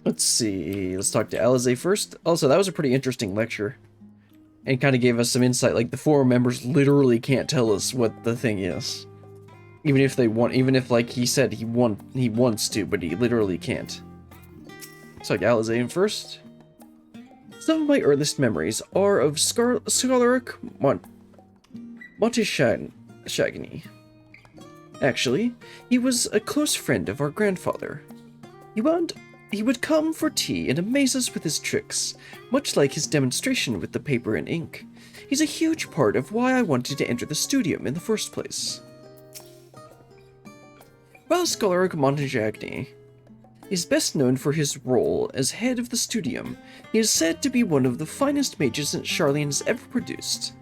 Let's see. Let's talk to Alize first. Also, that was a pretty interesting lecture. And kind of gave us some insight. Like, the forum members literally can't tell us what the thing is. Even if they want, even if, like he said, he wants to, but he literally can't. So, Alize in first. Some of my earliest memories are of Scholaric Monteshagny. Actually, he was a close friend of our grandfather. He would come for tea and amaze us with his tricks, much like his demonstration with the paper and ink. He's a huge part of why I wanted to enter the studium in the first place. While Scholaric Monteshagny is best known for his role as head of the studium, he is said to be one of the finest mages that Charlian has ever produced.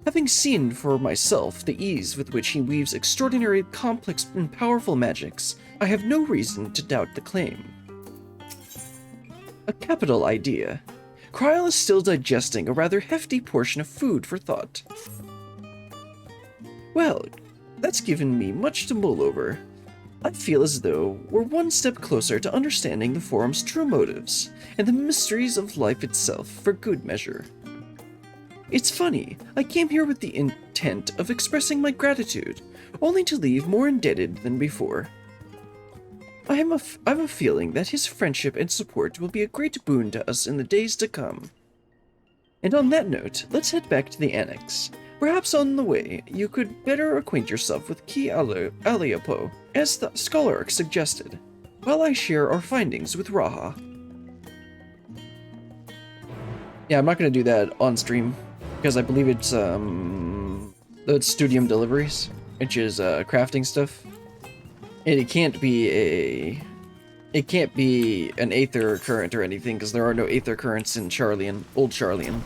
Having seen for myself the ease with which he weaves extraordinary, complex, and powerful magics, I have no reason to doubt the claim. A capital idea. Kryl is still digesting a rather hefty portion of food for thought. Well, that's given me much to mull over. I feel as though we're one step closer to understanding the forum's true motives, and the mysteries of life itself for good measure. It's funny, I came here with the intent of expressing my gratitude, only to leave more indebted than before. I have a feeling that his friendship and support will be a great boon to us in the days to come. And on that note, let's head back to the annex. Perhaps on the way, you could better acquaint yourself with Key Aliapo, as the Scholaric suggested, while I share our findings with Raha. Yeah, I'm not going to do that on stream, because I believe it's, the studium deliveries, which is, crafting stuff. And it can't be an aether current or anything, because there are no aether currents in Charlian, old Charlian.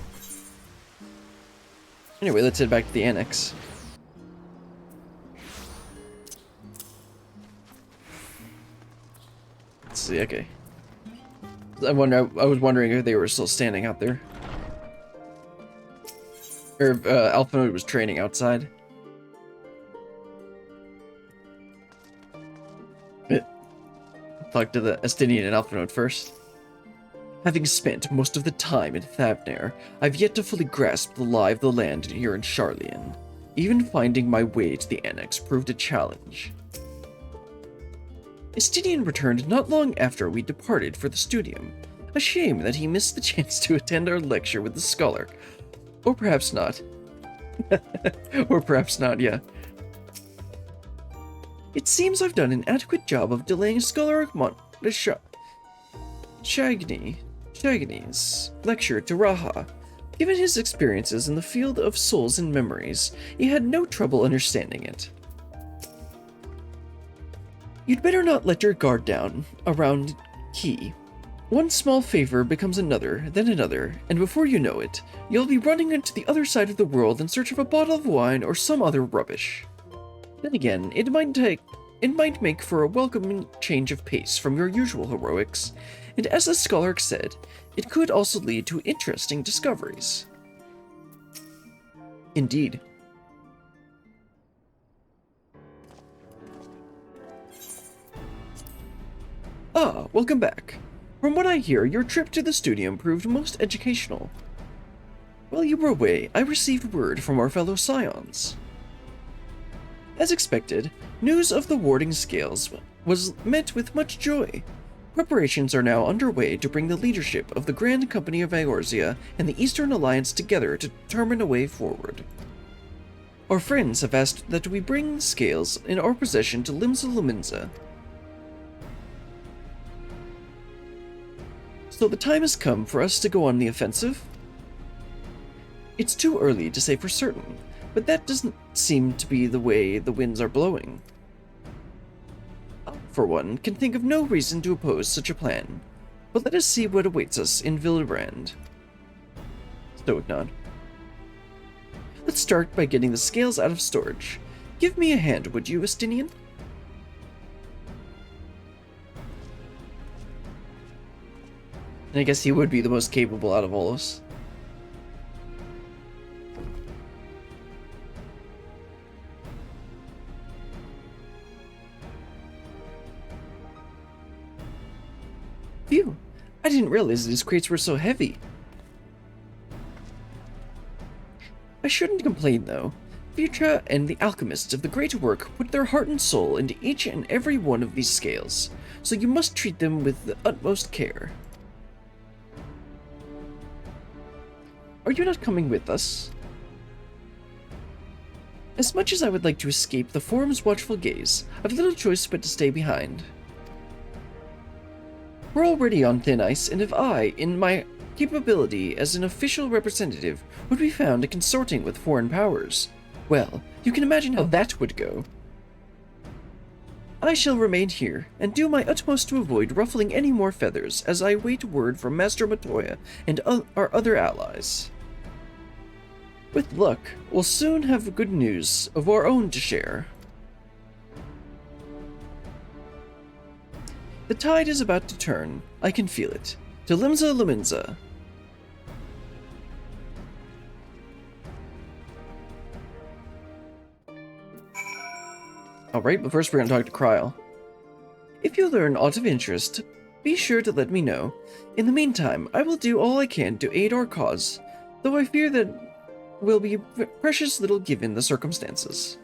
Anyway, let's head back to the annex. Let's see, okay. I was wondering if they were still standing out there. Or if Alphanode was training outside. Talk to the Estinian and Alphanode first. Having spent most of the time in Thavnair, I've yet to fully grasp the lie of the land here in Charlian. Even finding my way to the annex proved a challenge. Estinian returned not long after we departed for the studium. A shame that he missed the chance to attend our lecture with the scholar. Or perhaps not. Or perhaps not, yeah. It seems I've done an adequate job of delaying Scholaric Shagny's lecture to Raha. Given his experiences in the field of souls and memories, he had no trouble understanding it. You'd better not let your guard down around Key. One small favor becomes another, then another, and before you know it, you'll be running into the other side of the world in search of a bottle of wine or some other rubbish. Then again, it might make for a welcome change of pace from your usual heroics, and as the Scholaric said, it could also lead to interesting discoveries. Indeed. Ah, welcome back. From what I hear, your trip to the studium proved most educational. While you were away, I received word from our fellow scions. As expected, news of the warding scales was met with much joy. Preparations are now underway to bring the leadership of the Grand Company of Eorzea and the Eastern Alliance together to determine a way forward. Our friends have asked that we bring the scales in our possession to Limsa Luminsa. So the time has come for us to go on the offensive? It's too early to say for certain, but that doesn't seem to be the way the winds are blowing. I, for one, can think of no reason to oppose such a plan, but let us see what awaits us in Villibrand. Stoic nod. Let's start by getting the scales out of storage. Give me a hand, would you, Estinian? And I guess he would be the most capable out of all of us. Phew, I didn't realize these crates were so heavy. I shouldn't complain, though. Futra and the alchemists of the Great Work put their heart and soul into each and every one of these scales, so you must treat them with the utmost care. Are you not coming with us? As much as I would like to escape the Forum's watchful gaze, I've little choice but to stay behind. We're already on thin ice, and if I, in my capability as an official representative, would be found consorting with foreign powers, well, you can imagine how that would go. I shall remain here, and do my utmost to avoid ruffling any more feathers as I await word from Master Matoya and our other allies. With luck, we'll soon have good news of our own to share. The tide is about to turn, I can feel it. To Limsa Luminza. Alright, but first we're going to talk to Kryl. If you learn aught of interest, be sure to let me know. In the meantime, I will do all I can to aid our cause, though I fear that will be precious little given the circumstances.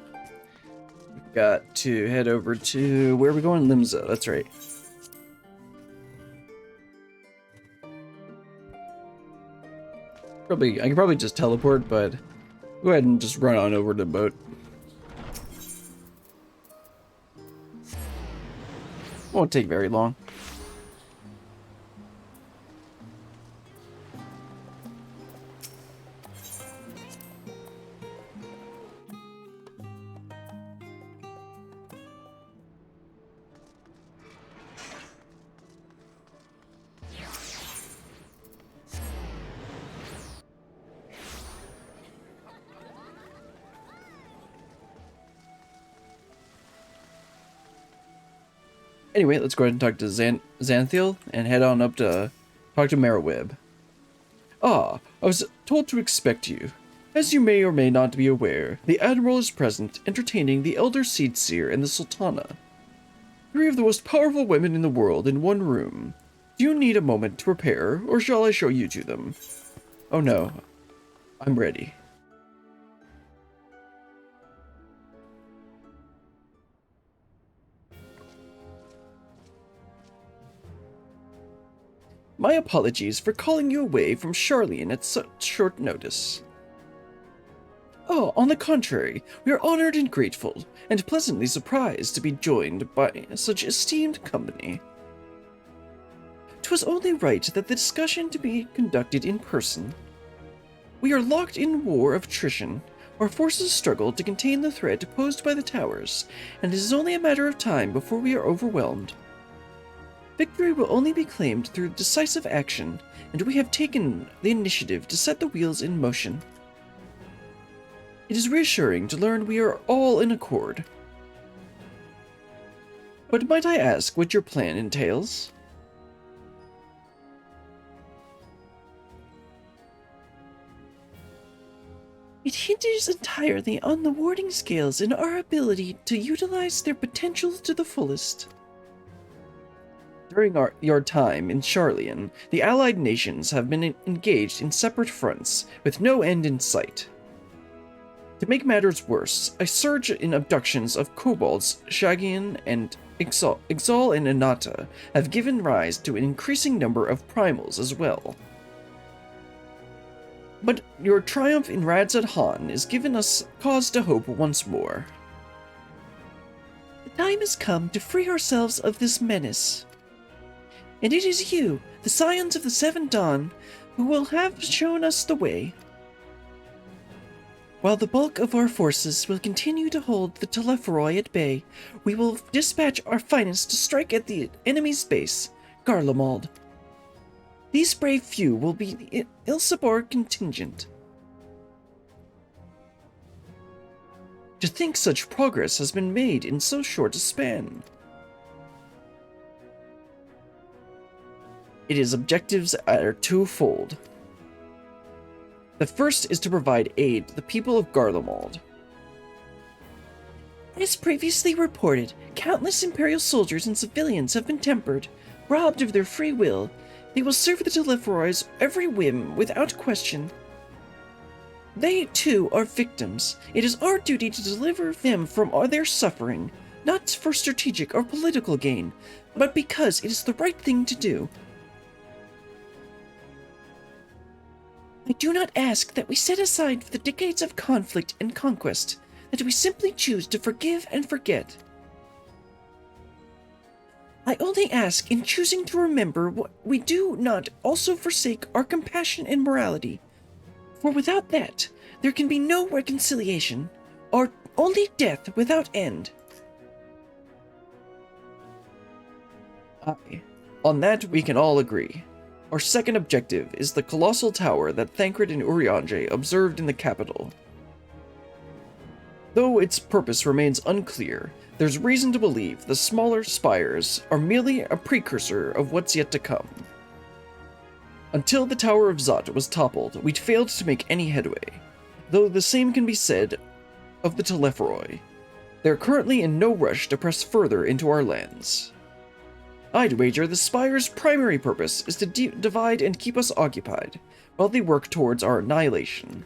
We've got to head over to... where are we going? Limsa, that's right. I can probably just teleport, but go ahead and just run on over to the boat. Won't take very long. Anyway, let's go ahead and talk to Xanthiel and head on up to talk to Merriweb. Ah, I was told to expect you. As you may or may not be aware, the Admiral is present, entertaining the Elder Seedseer and the Sultana. 3 of the most powerful women in the world in one room. Do you need a moment to prepare, or shall I show you to them? Oh no, I'm ready. My apologies for calling you away from Charlian at such short notice. Oh, on the contrary, we are honored and grateful, and pleasantly surprised to be joined by such esteemed company. 'Twas only right that the discussion to be conducted in person. We are locked in war of attrition. Our forces struggle to contain the threat posed by the towers, and it is only a matter of time before we are overwhelmed. Victory will only be claimed through decisive action, and we have taken the initiative to set the wheels in motion. It is reassuring to learn we are all in accord. But might I ask what your plan entails? It hinges entirely on the warding scales and our ability to utilize their potential to the fullest. During your time in Charlian, the allied nations have been engaged in separate fronts, with no end in sight. To make matters worse, a surge in abductions of kobolds, Shagian, and Ixal and Anata have given rise to an increasing number of primals as well. But your triumph in Radzad Han has given us cause to hope once more. The time has come to free ourselves of this menace. And it is you, the Scions of the Seven Dawn, who will have shown us the way. While the bulk of our forces will continue to hold the Telepharoi at bay, we will dispatch our finest to strike at the enemy's base, Garlemald. These brave few will be the Ilsabard Contingent. To think such progress has been made in so short a span. Its objectives are twofold. The first is to provide aid to the people of Garlemald. As previously reported, countless Imperial soldiers and civilians have been tempered, Robbed of their free will, they will serve the Telephoros every whim without question. They, too, are victims. It is our duty to deliver them from their suffering, not for strategic or political gain, but because it is the right thing to do. I do not ask that we set aside the decades of conflict and conquest, that we simply choose to forgive and forget. I only ask, in choosing to remember what we do not also forsake our compassion and morality, for without that, there can be no reconciliation, or only death without end. Aye, on that we can all agree. Our second objective is the colossal tower that Thancred and Urianger observed in the capital. Though its purpose remains unclear, there's reason to believe the smaller spires are merely a precursor of what's yet to come. Until the Tower of Zot was toppled, we'd failed to make any headway, though the same can be said of the Telepharoi. They're currently in no rush to press further into our lands. I'd wager the Spire's primary purpose is to divide and keep us occupied, while they work towards our annihilation.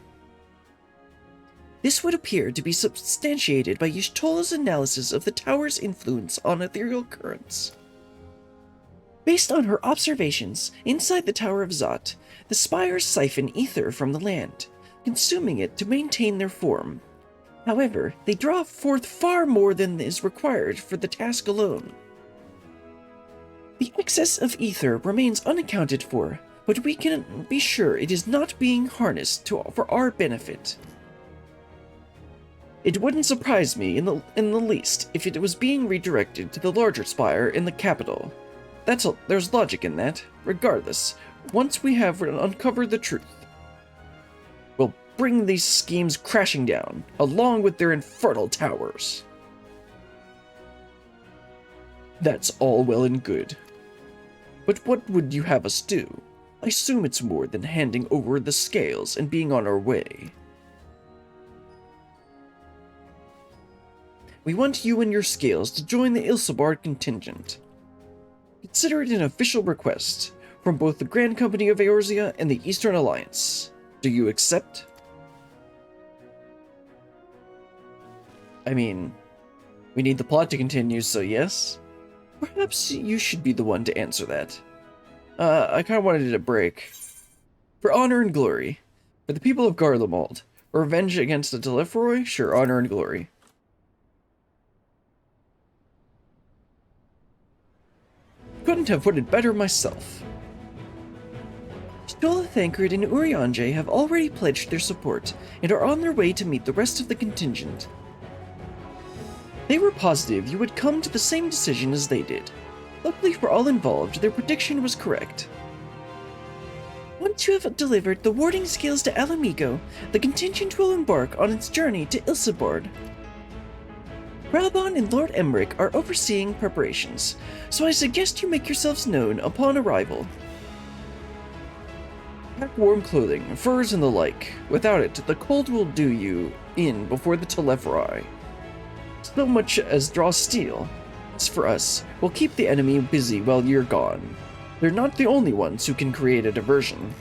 This would appear to be substantiated by Y'shtola's analysis of the tower's influence on ethereal currents. Based on her observations, inside the Tower of Zot, the Spires siphon ether from the land, consuming it to maintain their form. However, they draw forth far more than is required for the task alone. The excess of ether remains unaccounted for, but we can be sure it is not being harnessed for our benefit. It wouldn't surprise me in the least if it was being redirected to the larger spire in the capital. There's logic in that. Regardless, once we have uncovered the truth, we'll bring these schemes crashing down, along with their infernal towers. That's all well and good. But what would you have us do? I assume it's more than handing over the scales and being on our way. We want you and your scales to join the Ilsabard contingent. Consider it an official request from both the Grand Company of Eorzea and the Eastern Alliance. Do you accept? I mean, we need the plot to continue, so yes? Perhaps you should be the one to answer that. I kinda wanted it a break. For honor and glory. For the people of Garlemald. Revenge against the Telepharoi? Sure, honor and glory. Couldn't have put it better myself. Y'shtola, Thancred, and Urianger have already pledged their support and are on their way to meet the rest of the contingent. They were positive you would come to the same decision as they did. Luckily for all involved, their prediction was correct. Once you have delivered the warding scales to Alamigo, the contingent will embark on its journey to Ilsabard. Ralbon and Lord Emmerich are overseeing preparations, so I suggest you make yourselves known upon arrival. Pack warm clothing, furs, and the like. Without it, the cold will do you in before the Telepharoi. So much as draw steel. As for us, we'll keep the enemy busy while you're gone. They're not the only ones who can create a diversion.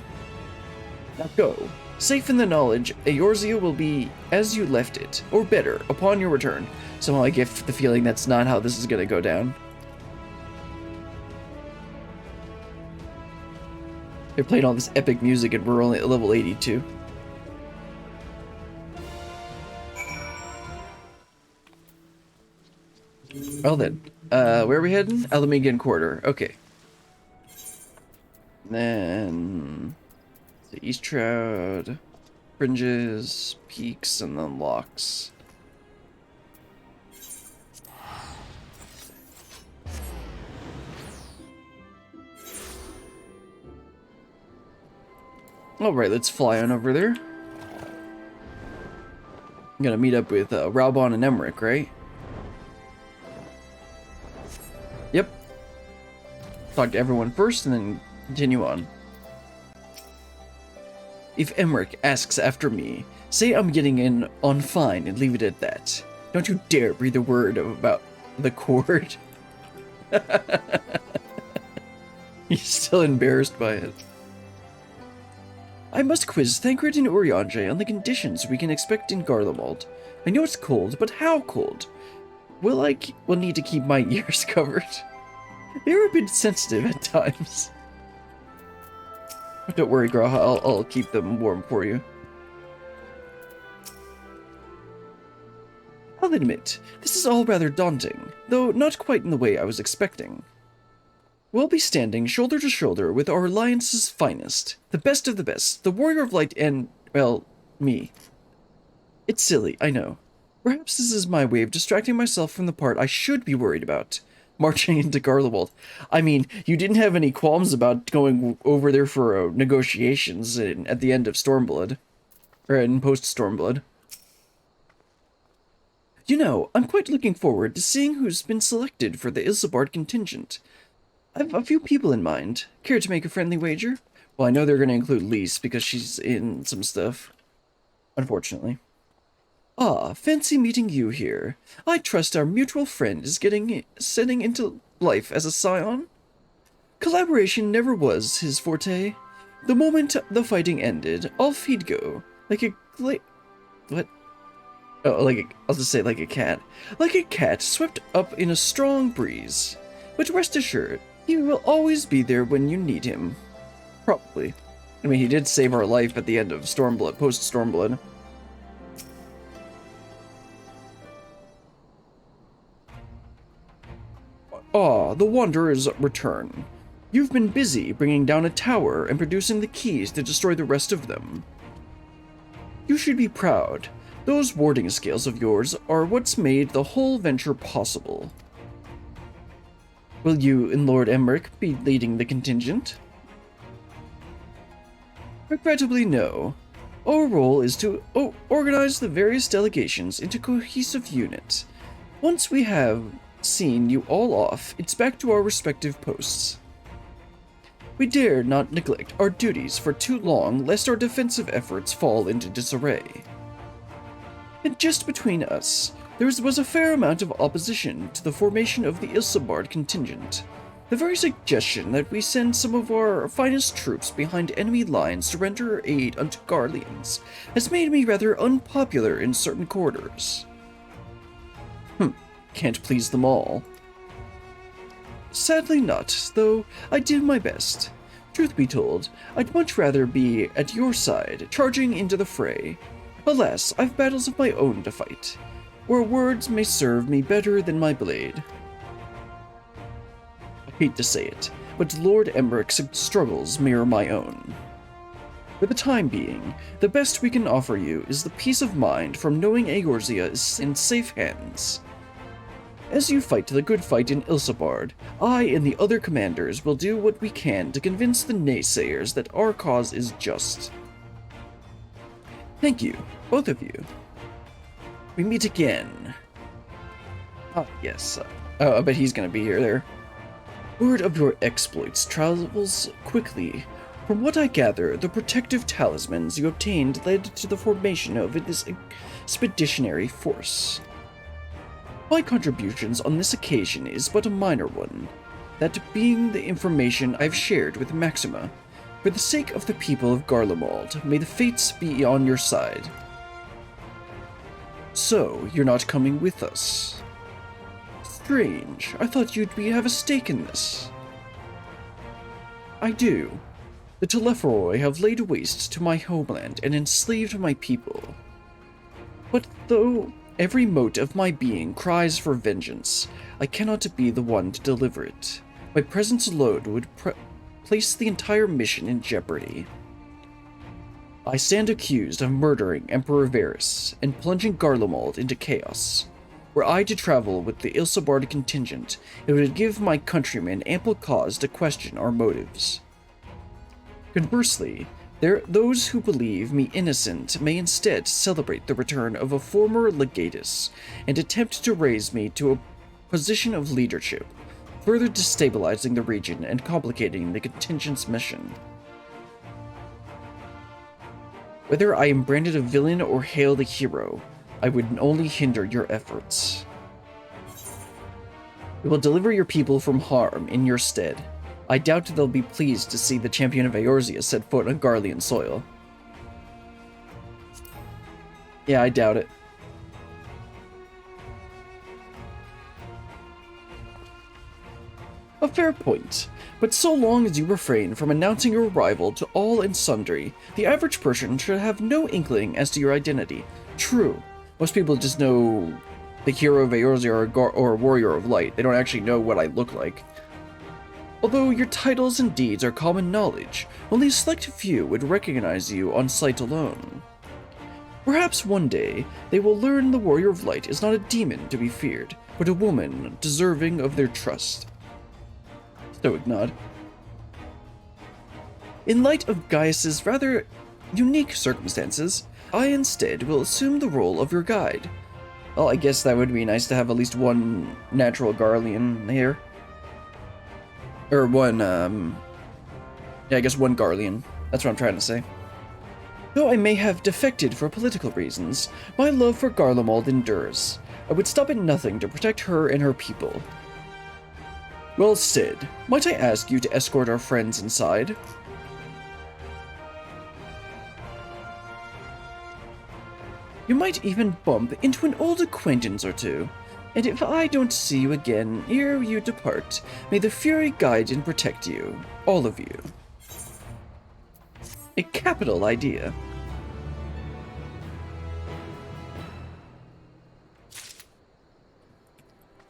Now go, safe in the knowledge Eorzea will be as you left it, or better, upon your return. Somehow I get the feeling that's not how this is gonna go down. They're playing all this epic music and we're only at level 82. Well then, where are we heading? Alamigan Quarter, okay. Then, the East Shroud, Fringes, Peaks, and then Locks. Alright, let's fly on over there. I'm gonna meet up with Ralbon and Emmerich, right? Yep. Talk to everyone first and then continue on. If Emmerich asks after me, say I'm getting in on fine and leave it at that. Don't you dare breathe a word about the cord. He's still embarrassed by it. I must quiz Thancred and Urianger on the conditions we can expect in Garlemald. I know it's cold, but how cold? Will need to keep my ears covered? They're a bit sensitive at times. Don't worry, Graha, I'll keep them warm for you. I'll admit, this is all rather daunting, though not quite in the way I was expecting. We'll be standing shoulder to shoulder with our alliance's finest, the best of the best, the warrior of light and, well, me. It's silly, I know. Perhaps this is my way of distracting myself from the part I should be worried about, marching into Garlemald. I mean, you didn't have any qualms about going over there for negotiations at the end of Stormblood, or in post-Stormblood. You know, I'm quite looking forward to seeing who's been selected for the Ilsabard contingent. I've a few people in mind. Care to make a friendly wager? Well, I know they're going to include Lise because she's in some stuff. Unfortunately. Ah, fancy meeting you here. I trust our mutual friend is setting into life as a scion? Collaboration never was his forte. The moment the fighting ended, off he'd go, like a what? Oh, I'll just say like a cat. Like a cat swept up in a strong breeze. But rest assured, he will always be there when you need him. Probably. I mean, he did save our life at the end of Stormblood, post-Stormblood. Ah, the Wanderer's return. You've been busy bringing down a tower and producing the keys to destroy the rest of them. You should be proud. Those warding skills of yours are what's made the whole venture possible. Will you and Lord Emmerich be leading the contingent? Regrettably, no. Our role is to organize the various delegations into a cohesive unit. Once we have seen you all off, it's back to our respective posts. We dare not neglect our duties for too long, lest our defensive efforts fall into disarray. And just between us, there was a fair amount of opposition to the formation of the Ilsabard contingent. The very suggestion that we send some of our finest troops behind enemy lines to render aid unto Garleans has made me rather unpopular in certain quarters. Can't please them all. Sadly not, though I did my best. Truth be told, I'd much rather be at your side, charging into the fray. Alas, I've battles of my own to fight, where words may serve me better than my blade. I hate to say it, but Lord Emmerich's struggles mirror my own. For the time being, the best we can offer you is the peace of mind from knowing Eorzea is in safe hands. As you fight the good fight in Ilsabard, I and the other commanders will do what we can to convince the naysayers that our cause is just. Thank you, both of you. We meet again. Ah, yes. I bet he's gonna be here there. Word of your exploits travels quickly. From what I gather, the protective talismans you obtained led to the formation of this expeditionary force. My contributions on this occasion is but a minor one, that being the information I've shared with Maxima. For the sake of the people of Garlemald, may the fates be on your side. So, you're not coming with us. Strange, I thought you'd have a stake in this. I do. The Telepharoi have laid waste to my homeland and enslaved my people. But though every mote of my being cries for vengeance, I cannot be the one to deliver it. My presence alone would place the entire mission in jeopardy. I stand accused of murdering Emperor Varys and plunging Garlemald into chaos. Were I to travel with the Ilsabard contingent, it would give my countrymen ample cause to question our motives. Conversely, those who believe me innocent may instead celebrate the return of a former legatus and attempt to raise me to a position of leadership, further destabilizing the region and complicating the contingent's mission. Whether I am branded a villain or hailed a hero, I would only hinder your efforts. We will deliver your people from harm in your stead. I doubt they'll be pleased to see the champion of Eorzea set foot on Garlean soil. Yeah, I doubt it. A fair point, but so long as you refrain from announcing your arrival to all and sundry, the average person should have no inkling as to your identity. True, most people just know the hero of Eorzea or a warrior of light. They don't actually know what I look like. Although your titles and deeds are common knowledge, only a select few would recognize you on sight alone. Perhaps one day, they will learn the warrior of light is not a demon to be feared, but a woman deserving of their trust. Stoic nod. In light of Gaius's rather unique circumstances, I instead will assume the role of your guide. Well, I guess that would be nice to have at least one natural Garlean here. Or one, yeah, I guess one Garlean. That's what I'm trying to say. Though I may have defected for political reasons, my love for Garlemald endures. I would stop at nothing to protect her and her people. Well said. Might I ask you to escort our friends inside? You might even bump into an old acquaintance or two. And if I don't see you again ere you depart, may the Fury guide and protect you, all of you. A capital idea.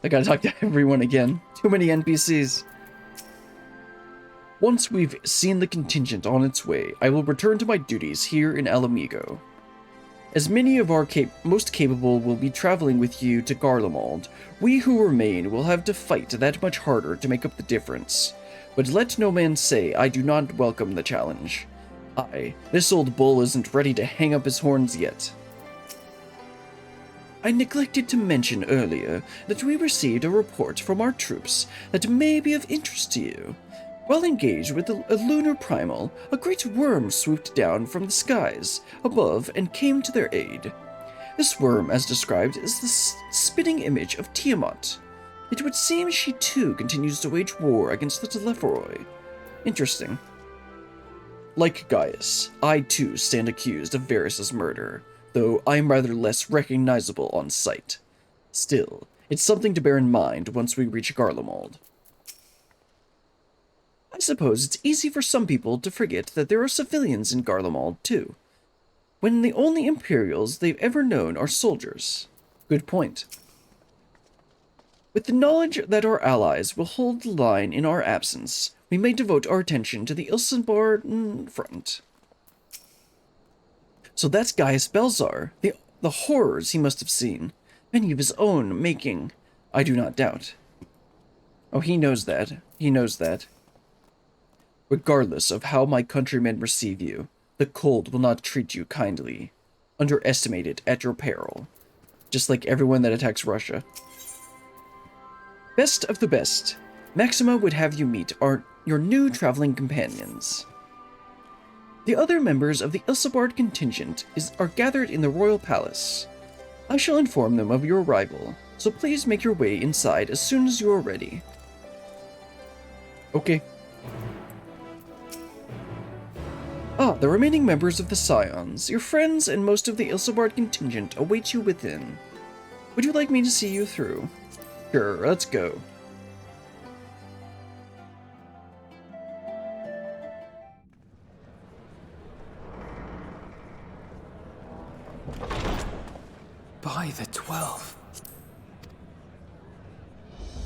I gotta talk to everyone again. Too many NPCs. Once we've seen the contingent on its way, I will return to my duties here in Alamigo. As many of our most capable will be traveling with you to Garlemald, we who remain will have to fight that much harder to make up the difference. But let no man say I do not welcome the challenge. This old bull isn't ready to hang up his horns yet. I neglected to mention earlier that we received a report from our troops that may be of interest to you. While engaged with a lunar primal, a great worm swooped down from the skies above and came to their aid. This worm, as described, is the spitting image of Tiamat. It would seem she too continues to wage war against the Telepharoi. Interesting. Like Gaius, I too stand accused of Varys' murder, though I am rather less recognizable on sight. Still, it's something to bear in mind once we reach Garlemald. I suppose it's easy for some people to forget that there are civilians in Garlemald, too, when the only Imperials they've ever known are soldiers. Good point. With the knowledge that our allies will hold the line in our absence, we may devote our attention to the Ilsabard front. So that's Gaius Belzar, the horrors he must have seen, many of his own making, I do not doubt. Oh, he knows that. He knows that. Regardless of how my countrymen receive you, the cold will not treat you kindly. Underestimate it at your peril. Just like everyone that attacks Russia. Best of the best. Maxima would have you meet your new traveling companions. The other members of the Ilsabard contingent are gathered in the royal palace. I shall inform them of your arrival, so please make your way inside as soon as you are ready. Okay. The remaining members of the Scions, your friends and most of the Ilsabard contingent await you within. Would you like me to see you through? Sure, let's go. By the 12.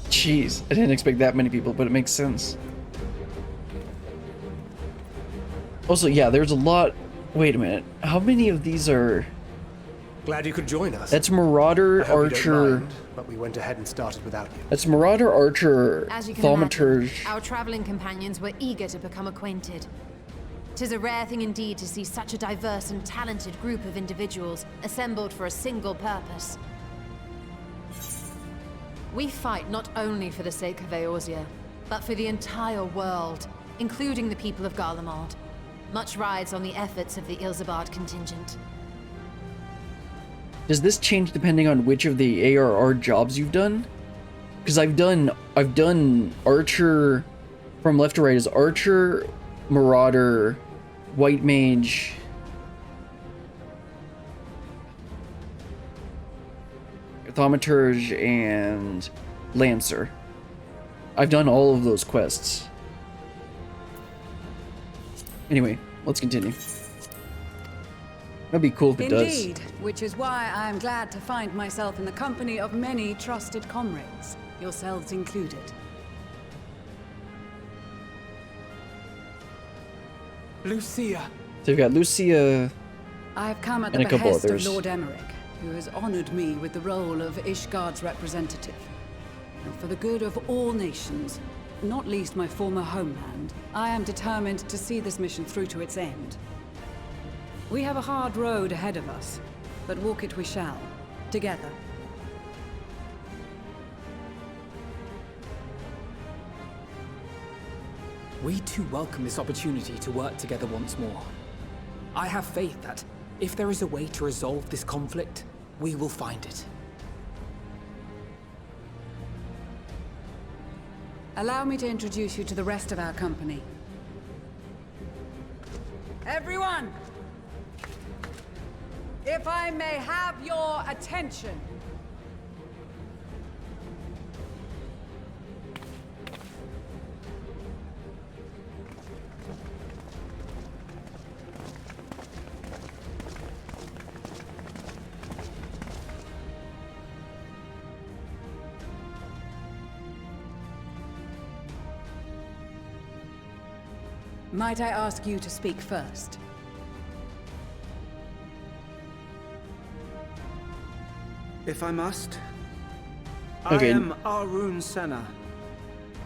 Jeez, I didn't expect that many people, but it makes sense. Also, yeah, there's a lot... Wait a minute. How many of these are... Glad you could join us. That's Marauder, Archer... Mind, but we went ahead and started without you. That's Marauder, Archer, As you can Thaumaturge... imagine, our traveling companions were eager to become acquainted. 'Tis a rare thing indeed to see such a diverse and talented group of individuals assembled for a single purpose. We fight not only for the sake of Eorzea, but for the entire world, including the people of Garlemald. Much rides on the efforts of the Ilsabard contingent. Does this change depending on which of the ARR jobs you've done? Because I've done Archer, From left to right is Archer, Marauder, White Mage, Thaumaturge, and Lancer. I've done all of those quests. Anyway, let's continue. That'd be cool if it does. Indeed, which is why I am glad to find myself in the company of many trusted comrades, yourselves included. Lucia. So we've got Lucia I have come at and the a couple behest others. of Lord Emmerich, who has honored me with the role of Ishgard's representative. And for the good of all nations, not least my former homeland, I am determined to see this mission through to its end. We have a hard road ahead of us, but walk it we shall, together. We too welcome this opportunity to work together once more. I have faith that, if there is a way to resolve this conflict, we will find it. Allow me to introduce you to the rest of our company. Everyone! If I may have your attention. Might I ask you to speak first? If I must. Okay. I am Arun Senna,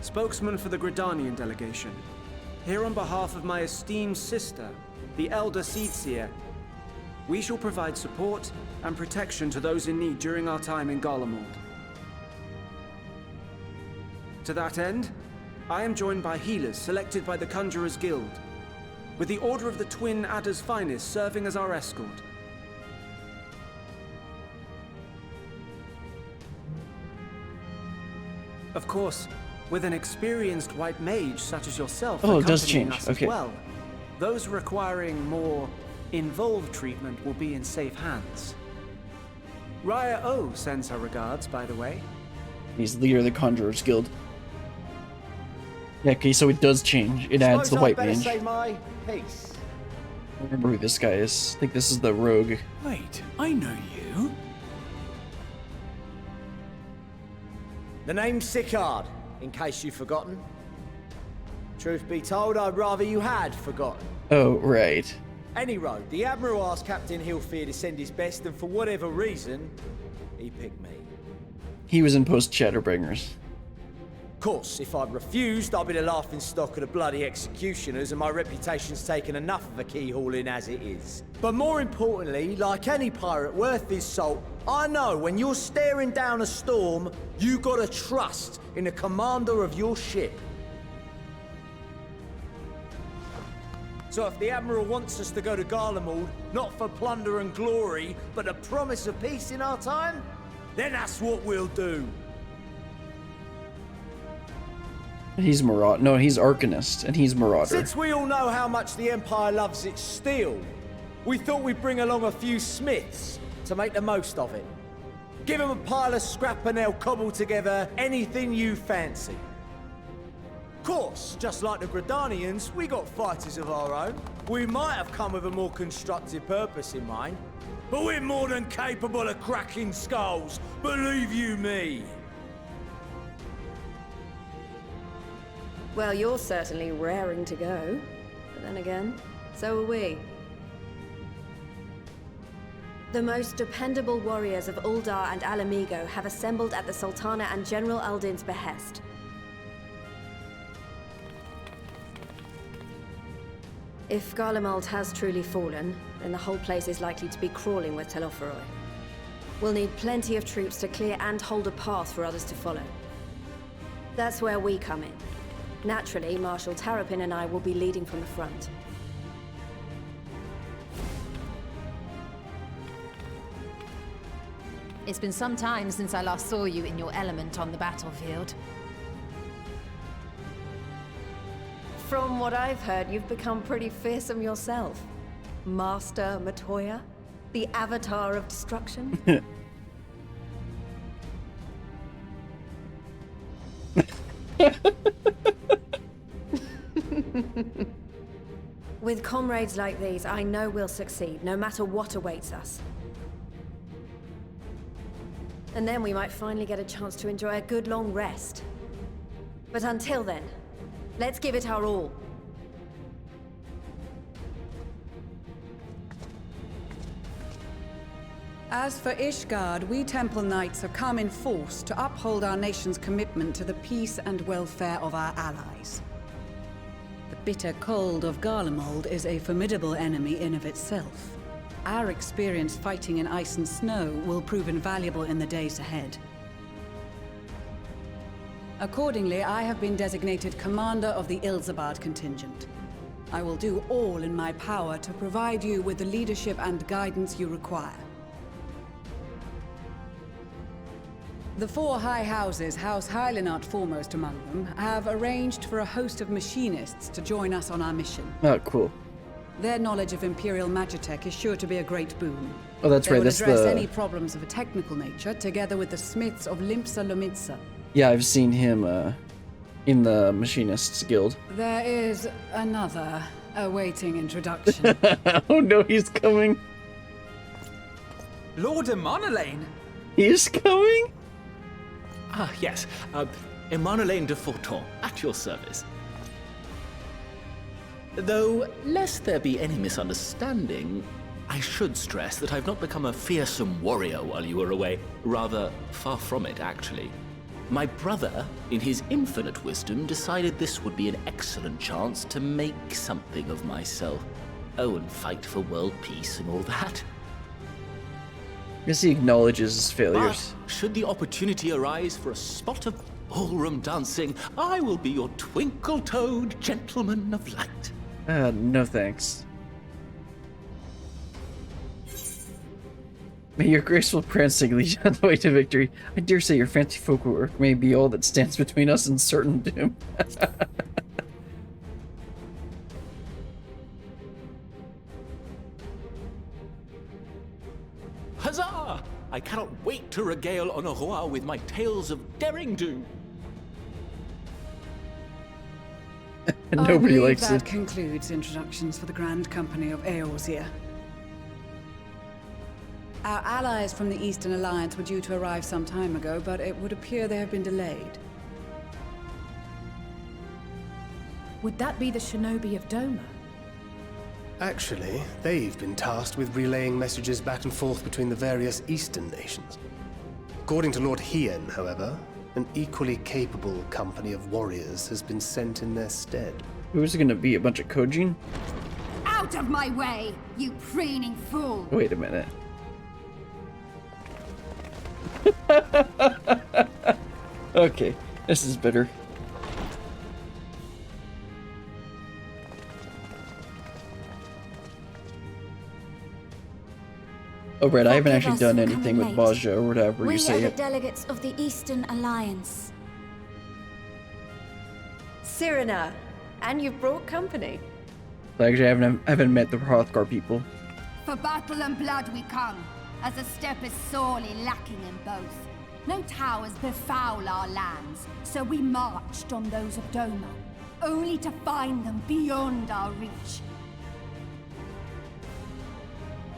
spokesman for the Gridanian delegation. Here on behalf of my esteemed sister, the Elder Seedseer, we shall provide support and protection to those in need during our time in Garlemald. To that end, I am joined by healers selected by the Conjurers Guild, with the Order of the Twin Adder's Finest serving as our escort. Of course, with an experienced white mage such as yourself Oh, it does accompanying change. us Okay. as well, those requiring more involved treatment will be in safe hands. Raya O sends her regards, by the way. He's the leader of the Conjurers Guild. Yeah, okay, so it does change. It adds the White Mage. Say my piece. I remember who this guy is. I think this is the rogue. Wait, I know you. The name's Sicard, in case you've forgotten. Truth be told, I'd rather you had forgotten. Oh, right. Any road, the Admiral asked Captain Hilfear to send his best, and for whatever reason, he picked me. He was in Post Shadowbringers. Of course, if I'd refused, I'd be the laughingstock of the bloody executioners, and my reputation's taken enough of a keyhauling as it is. But more importantly, like any pirate worth his salt, I know when you're staring down a storm, you gotta trust in the commander of your ship. So if the Admiral wants us to go to Garlemald, not for plunder and glory, but the promise of peace in our time, then that's what we'll do. He's Marauder. No, he's Arcanist, and he's Marauder. Since we all know how much the Empire loves its steel, we thought we'd bring along a few smiths to make the most of it. Give them a pile of scrap and they'll cobble together anything you fancy. Of course, just like the Gridanians, we got fighters of our own. We might have come with a more constructive purpose in mind, but we're more than capable of cracking skulls, believe you me. Well, you're certainly raring to go. But then again, so are we. The most dependable warriors of Uldar and Alamigo have assembled at the Sultana and General Aldin's behest. If Garlemald has truly fallen, then the whole place is likely to be crawling with Telophoroi. We'll need plenty of troops to clear and hold a path for others to follow. That's where we come in. Naturally, Marshal Tarapin and I will be leading from the front. It's been some time since I last saw you in your element on the battlefield. From what I've heard, you've become pretty fearsome yourself. Master Matoya? The avatar of destruction? With comrades like these, I know we'll succeed, no matter what awaits us. And then we might finally get a chance to enjoy a good long rest. But until then, let's give it our all. As for Ishgard, we Temple Knights have come in force to uphold our nation's commitment to the peace and welfare of our allies. The bitter cold of Garlemald is a formidable enemy in of itself. Our experience fighting in ice and snow will prove invaluable in the days ahead. Accordingly, I have been designated commander of the Ilsabard contingent. I will do all in my power to provide you with the leadership and guidance you require. The four high houses, House Hylinart foremost among them, have arranged for a host of machinists to join us on our mission. Oh, cool. Their knowledge of Imperial Magitech is sure to be a great boon. Oh, that's They right. will That's address the. any problems of a technical nature, together with the smiths of Limpsa Lomitsa. Yeah, I've seen him in the Machinists Guild. There is another awaiting introduction. Oh no, he's coming. Lord Emanolane! He's coming? Ah, yes. Emanolane de Forton, at your service. Though, lest there be any misunderstanding, I should stress that I've not become a fearsome warrior while you were away. Rather, far from it, actually. My brother, in his infinite wisdom, decided this would be an excellent chance to make something of myself. Oh, and fight for world peace and all that. I guess he acknowledges his failures. But should the opportunity arise for a spot of ballroom dancing, I will be your twinkle-toed gentleman of light. No thanks. May your graceful prancing lead you on the way to victory. I dare say your fancy folk work may be all that stands between us and certain doom. Huzzah! I cannot wait to regale Honorois with my tales of daring-do. Nobody I believe likes that it. concludes introductions for the Grand Company of Eorzea. Our allies from the Eastern Alliance were due to arrive some time ago, but it would appear they have been delayed. Would that be the shinobi of Doma? Actually, they've been tasked with relaying messages back and forth between the various Eastern nations. According to Lord Hien, however, an equally capable company of warriors has been sent in their stead. Who's it gonna be? A bunch of Kojin? Out of my way, you preening fool! Wait a minute. Okay, this is better. Oh, right, I haven't Forgive actually us done for anything with coming late. Baja or whatever you We say are the it. delegates of the Eastern Alliance. Cyrena, and you've brought company. Actually, I haven't met the Hrothgar people. For battle and blood we come, as a step is sorely lacking in both. No towers befoul our lands, so we marched on those of Doma, only to find them beyond our reach.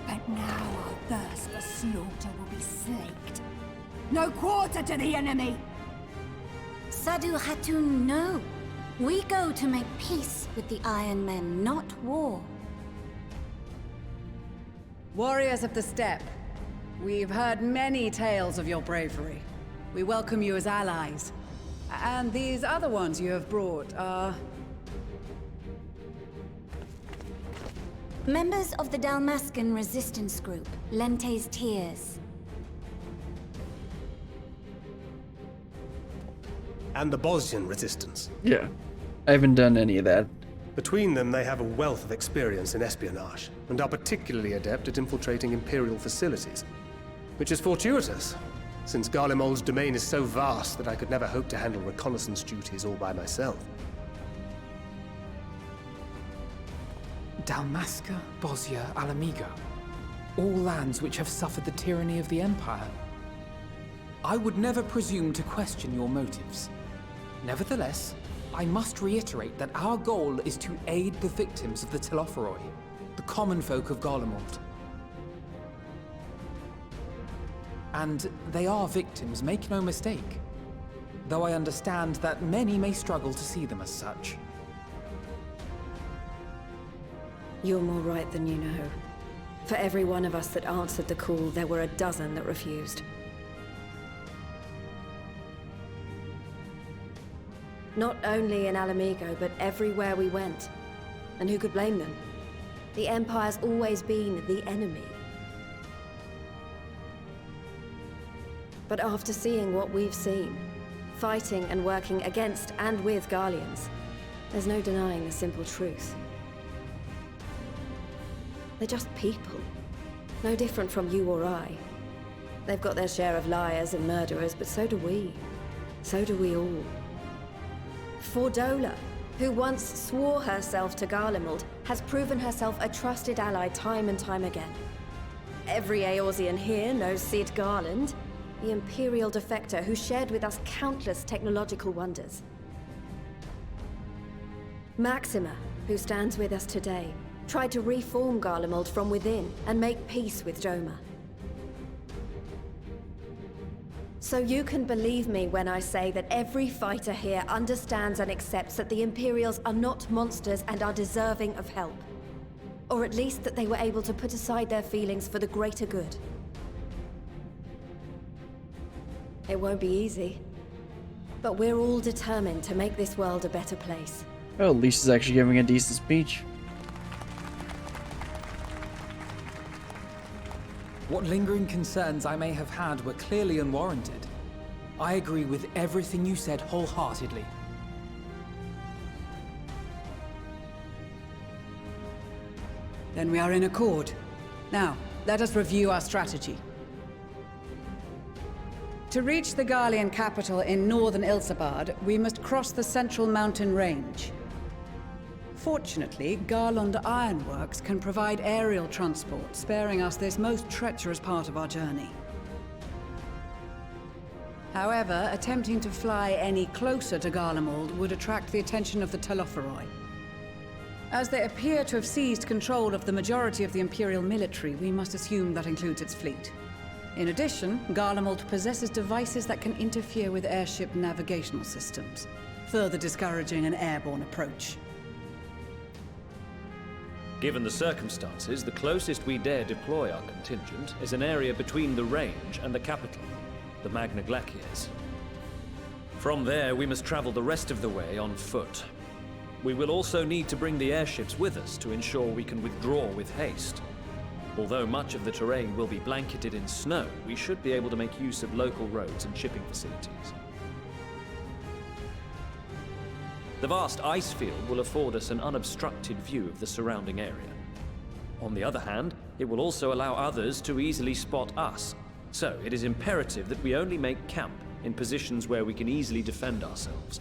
But now our thirst for slaughter will be slaked. No quarter to the enemy! Sadu Hatun, no. We go to make peace with the Iron Men, not war. Warriors of the Steppe, we've heard many tales of your bravery. We welcome you as allies. And these other ones you have brought are... Members of the Dalmascan resistance group, Lente's Tears. And the Bosnian resistance. Yeah, I haven't done any of that. Between them, they have a wealth of experience in espionage, and are particularly adept at infiltrating Imperial facilities. Which is fortuitous, since Garlemald's domain is so vast that I could never hope to handle reconnaissance duties all by myself. Dalmasca, Bosnia, Alamigo. All lands which have suffered the tyranny of the Empire. I would never presume to question your motives. Nevertheless, I must reiterate that our goal is to aid the victims of the Telophoroi, the common folk of Garlemald. And they are victims, make no mistake. Though I understand that many may struggle to see them as such. You're more right than you know. For every one of us that answered the call, there were a dozen that refused. Not only in Alamigo, but everywhere we went. And who could blame them? The Empire's always been the enemy. But after seeing what we've seen, fighting and working against and with Garleans, there's no denying the simple truth. They're just people. No different from you or I. They've got their share of liars and murderers, but so do we. So do we all. Fordola, who once swore herself to Garlemald, has proven herself a trusted ally time and time again. Every Eorzean here knows Cid Garland, the Imperial defector who shared with us countless technological wonders. Maxima, who stands with us today, tried to reform Garlemald from within and make peace with Doma. So you can believe me when I say that every fighter here understands and accepts that the Imperials are not monsters and are deserving of help. Or at least that they were able to put aside their feelings for the greater good. It won't be easy, but we're all determined to make this world a better place. Well, at least he's actually giving a decent speech. What lingering concerns I may have had were clearly unwarranted. I agree with everything you said wholeheartedly. Then we are in accord. Now, let us review our strategy. To reach the Garlean capital in northern Ilsabard, we must cross the central mountain range. Fortunately, Garland Ironworks can provide aerial transport, sparing us this most treacherous part of our journey. However, attempting to fly any closer to Garlemald would attract the attention of the Telophoroi. As they appear to have seized control of the majority of the Imperial military, we must assume that includes its fleet. In addition, Garlemald possesses devices that can interfere with airship navigational systems, further discouraging an airborne approach. Given the circumstances, the closest we dare deploy our contingent is an area between the range and the capital, the Magna Glaciers. From there, we must travel the rest of the way on foot. We will also need to bring the airships with us to ensure we can withdraw with haste. Although much of the terrain will be blanketed in snow, we should be able to make use of local roads and shipping facilities. The vast ice field will afford us an unobstructed view of the surrounding area. On the other hand, it will also allow others to easily spot us, so it is imperative that we only make camp in positions where we can easily defend ourselves.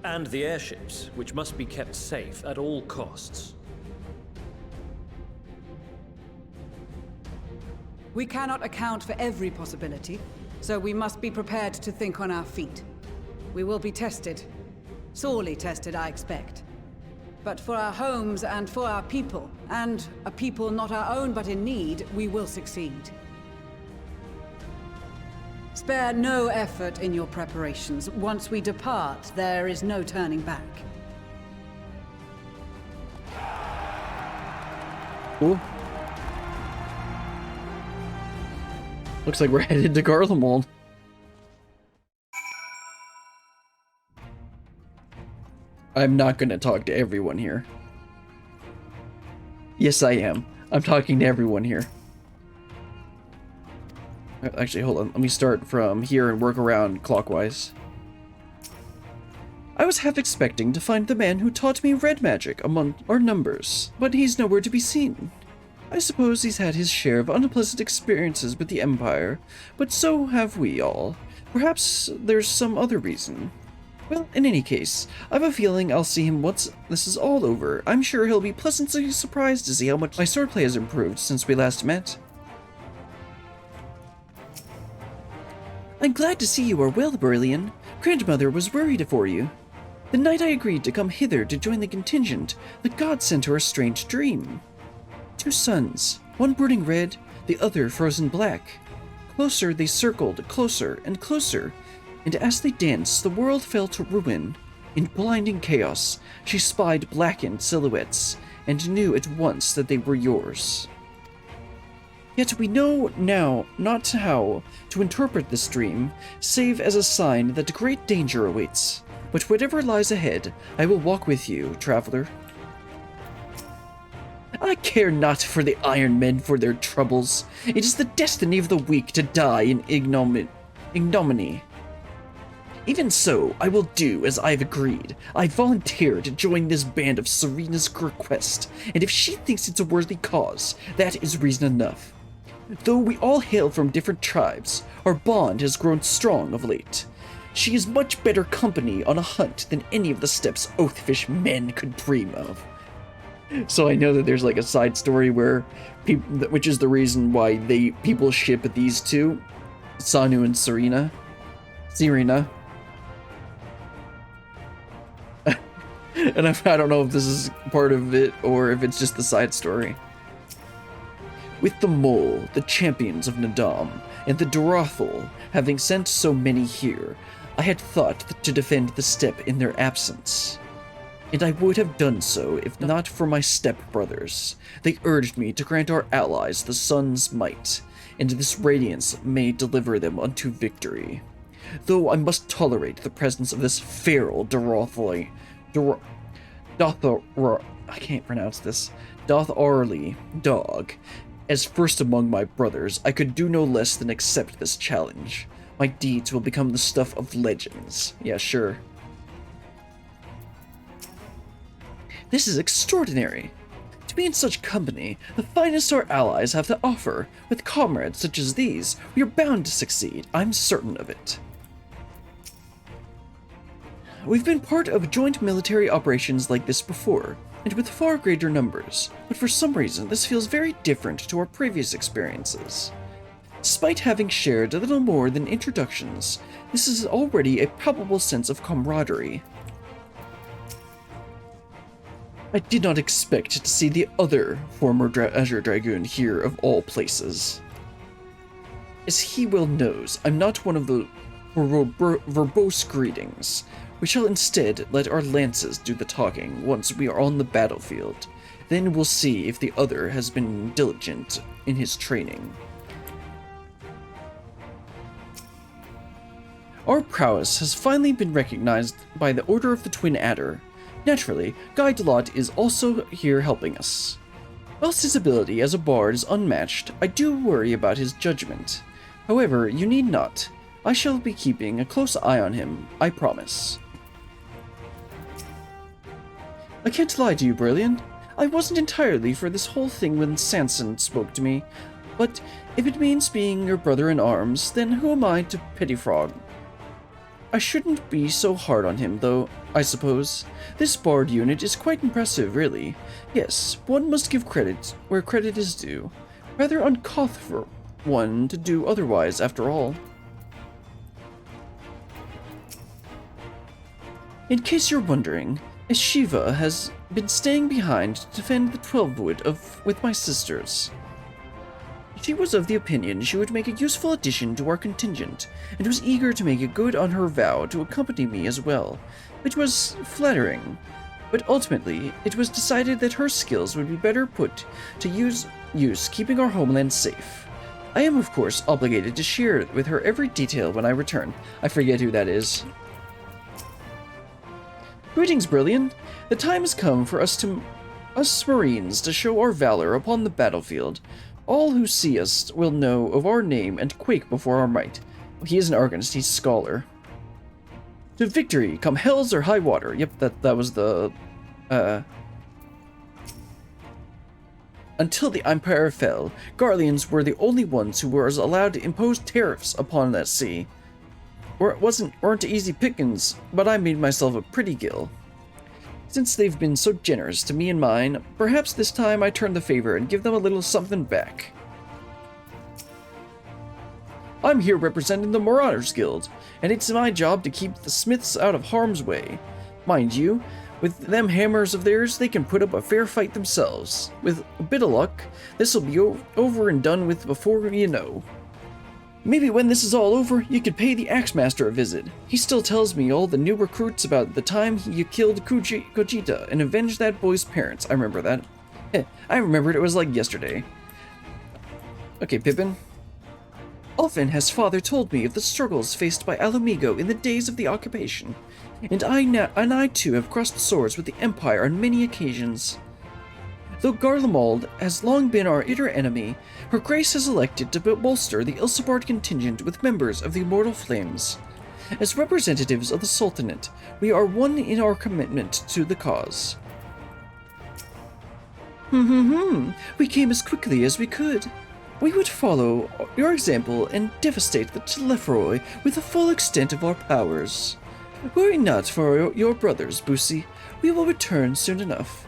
And the airships, which must be kept safe at all costs. We cannot account for every possibility, so we must be prepared to think on our feet. We will be tested. Sorely tested, I expect. But for our homes and for our people, and a people not our own but in need, we will succeed. Spare no effort in your preparations. Once we depart, there is no turning back. Cool. Looks like we're headed to Garlemald. I'm not gonna talk to everyone here. Yes, I am. I'm talking to everyone here. Actually, hold on. Let me start from here and work around clockwise. I was half expecting to find the man who taught me red magic among our numbers, but he's nowhere to be seen. I suppose he's had his share of unpleasant experiences with the Empire, but so have we all. Perhaps there's some other reason. Well, in any case, I have a feeling I'll see him once this is all over. I'm sure he'll be pleasantly surprised to see how much my swordplay has improved since we last met. I'm glad to see you are well, Berlian. Grandmother was worried for you. The night I agreed to come hither to join the contingent, the gods sent her a strange dream. 2 suns, one burning red, the other frozen black. Closer they circled, closer and closer, and as they danced, the world fell to ruin. In blinding chaos, she spied blackened silhouettes, and knew at once that they were yours. Yet we know now not how to interpret this dream, save as a sign that great danger awaits. But whatever lies ahead, I will walk with you, traveler. I care not for the Iron Men for their troubles. It is the destiny of the weak to die in ignominy. Even so, I will do as I have agreed. I volunteer to join this band of Serena's request, and if she thinks it's a worthy cause, that is reason enough. Though we all hail from different tribes, our bond has grown strong of late. She is much better company on a hunt than any of the steppes Oathfish men could dream of. So I know that there's like a side story where which is the reason why people ship these two, Sanu and Serena. And I don't know if this is part of it or if it's just the side story. With the Mole, the champions of Nadam, and the Dorothel having sent so many here, I had thought to defend the steppe in their absence. And I would have done so if not for my step-brothers. They urged me to grant our allies the sun's might, and this radiance may deliver them unto victory. Though I must tolerate the presence of this feral Dotharli dog. As first among my brothers, I could do no less than accept this challenge. My deeds will become the stuff of legends. Yeah, sure. This is extraordinary. To be in such company, the finest our allies have to offer. With comrades such as these, we are bound to succeed. I'm certain of it. We've been part of joint military operations like this before, and with far greater numbers, but for some reason this feels very different to our previous experiences. Despite having shared a little more than introductions, this is already a palpable sense of camaraderie. I did not expect to see the other former Azure Dragoon here of all places. As he well knows, I'm not one of the verbose greetings. We shall instead let our lances do the talking once we are on the battlefield. Then we'll see if the other has been diligent in his training. Our prowess has finally been recognized by the Order of the Twin Adder. Naturally, Guy Delot is also here helping us. Whilst his ability as a bard is unmatched, I do worry about his judgment. However, you need not. I shall be keeping a close eye on him, I promise. I can't lie to you, Brilliant. I wasn't entirely for this whole thing when Sanson spoke to me, but if it means being your brother in arms, then who am I to pettifrog? I shouldn't be so hard on him, though, I suppose. This bard unit is quite impressive, really. Yes, one must give credit where credit is due. Rather uncouth for one to do otherwise, after all. In case you're wondering, Shiva has been staying behind to defend the 12-wood with my sisters. She was of the opinion she would make a useful addition to our contingent, and was eager to make it good on her vow to accompany me as well, which was flattering. But ultimately, it was decided that her skills would be better put to use keeping our homeland safe. I am, of course, obligated to share with her every detail when I return. I forget who that is. Greetings, Brilliant. The time has come for us Marines to show our valor upon the battlefield. All who see us will know of our name and quake before our might. He is an Arcanist, he's a scholar. To victory, come hells or high water. Yep, that was the, Until the Empire fell, Garleans were the only ones who were allowed to impose tariffs upon that sea. weren't easy pickings, but I made myself a pretty gill. Since they've been so generous to me and mine, perhaps this time I turn the favor and give them a little something back. I'm here representing the Marauders Guild, and it's my job to keep the smiths out of harm's way. Mind you, with them hammers of theirs, they can put up a fair fight themselves. With a bit of luck, this'll be over and done with before you know. Maybe when this is all over, you could pay the Axemaster a visit. He still tells me all the new recruits about the time you killed Kojita and avenged that boy's parents. I remember that. I remembered it was like yesterday. Okay, Pippin. Often has father told me of the struggles faced by Alamigo in the days of the occupation, and I too have crossed swords with the Empire on many occasions. Though Garlemald has long been our bitter enemy, Her Grace has elected to bolster the Ilsabard contingent with members of the Immortal Flames. As representatives of the Sultanate, we are one in our commitment to the cause. We came as quickly as we could. We would follow your example and devastate the Telephroi with the full extent of our powers. Worry not for your brothers, Busi. We will return soon enough.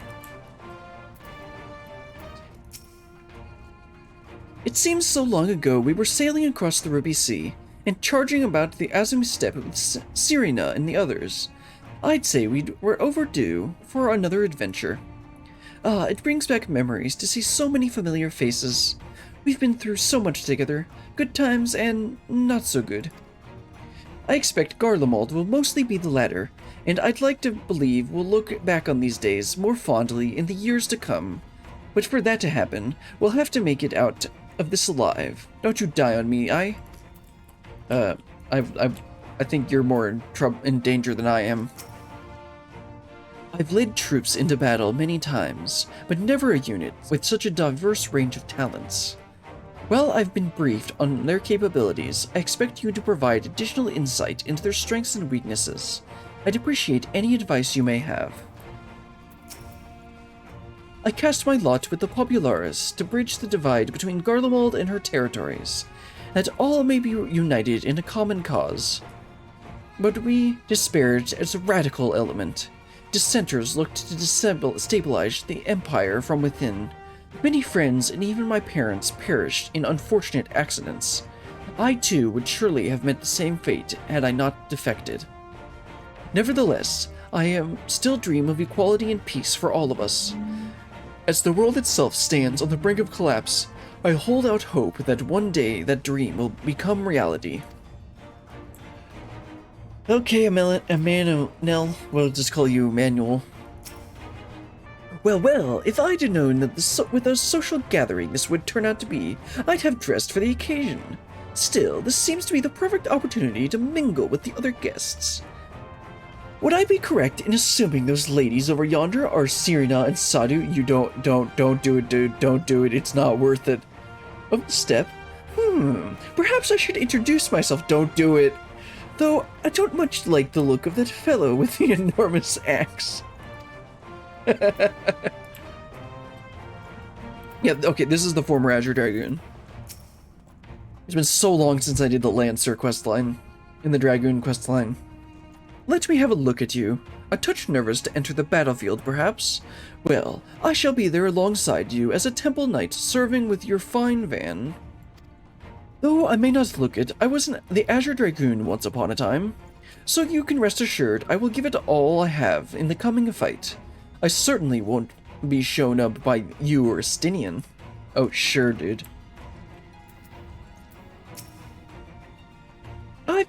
It seems so long ago we were sailing across the Ruby Sea and charging about the Azumi Steppe with Sirina and the others. I'd say we were overdue for another adventure. It brings back memories to see so many familiar faces. We've been through so much together, good times and not so good. I expect Garlemald will mostly be the latter, and I'd like to believe we'll look back on these days more fondly in the years to come. But for that to happen, we'll have to make it out of this alive. Don't you die on me, I think you're more in danger than I am. I've led troops into battle many times, but never a unit with such a diverse range of talents. While I've been briefed on their capabilities, I expect you to provide additional insight into their strengths and weaknesses. I'd appreciate any advice you may have. I cast my lot with the Popularis to bridge the divide between Garlemald and her territories, that all may be united in a common cause. But we disparaged as a radical element. Dissenters looked to destabilize the Empire from within. Many friends and even my parents perished in unfortunate accidents. I too would surely have met the same fate had I not defected. Nevertheless, I still dream of equality and peace for all of us. As the world itself stands on the brink of collapse, I hold out hope that one day that dream will become reality. Okay, Emmanuel, we'll just call you Manuel. Well, if I'd have known that with a social gathering this would turn out to be, I'd have dressed for the occasion. Still, this seems to be the perfect opportunity to mingle with the other guests. Would I be correct in assuming those ladies over yonder are Sirina and Sadu? You don't do it, dude. Don't do it. It's not worth it. Of the step? Perhaps I should introduce myself. Don't do it. Though, I don't much like the look of that fellow with the enormous axe. Yeah, okay, this is the former Azure Dragoon. It's been so long since I did the Lancer questline, in the Dragoon questline. Let me have a look at you. A touch nervous to enter the battlefield, perhaps? Well, I shall be there alongside you as a temple knight serving with your fine van. Though I may not look it, I was the Azure Dragoon once upon a time. So you can rest assured I will give it all I have in the coming fight. I certainly won't be shown up by you or Stinian. Oh, sure, dude. I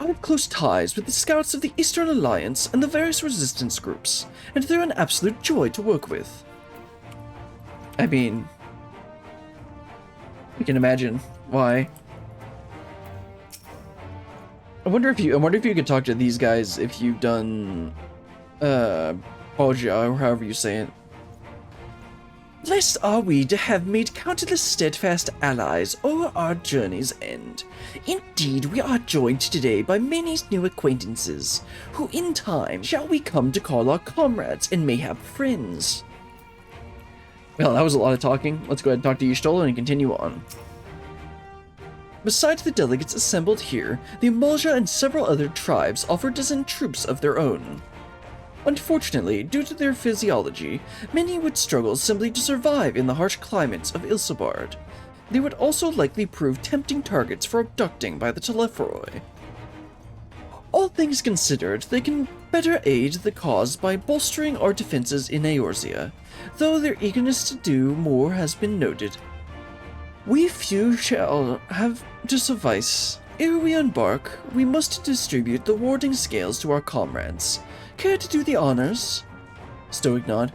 have close ties with the scouts of the Eastern Alliance and the various resistance groups, and they're an absolute joy to work with. I mean, you can imagine why. I wonder if you could talk to these guys if you've done Boja, or however you say it. Blessed are we to have made countless steadfast allies o'er our journey's end. Indeed, we are joined today by many new acquaintances, who in time shall we come to call our comrades and mayhap friends. Well, that was a lot of talking. Let's go ahead and talk to Y'shtola and continue on. Besides the delegates assembled here, the Amalja and several other tribes offered to send troops of their own. Unfortunately, due to their physiology, many would struggle simply to survive in the harsh climates of Ilsabard. They would also likely prove tempting targets for abducting by the Telephoroi. All things considered, they can better aid the cause by bolstering our defenses in Eorzea, though their eagerness to do more has been noted. We few shall have to suffice. Ere we embark, we must distribute the warding scales to our comrades. Care to do the honors? Stoic nod.